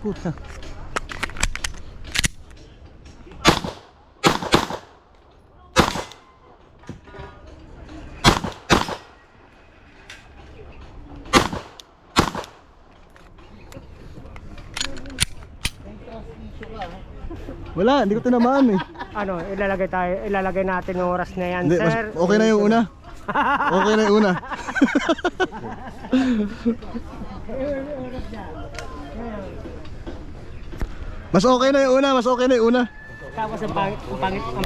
puta. Wala, hindi ko tinamaan eh. Ano, ilalagay natin yung oras na yan, Hindi, sir. okay na yung una. Okay na yung una. Mas okay na yung una, mas okay na yung una. Tapos ang pangit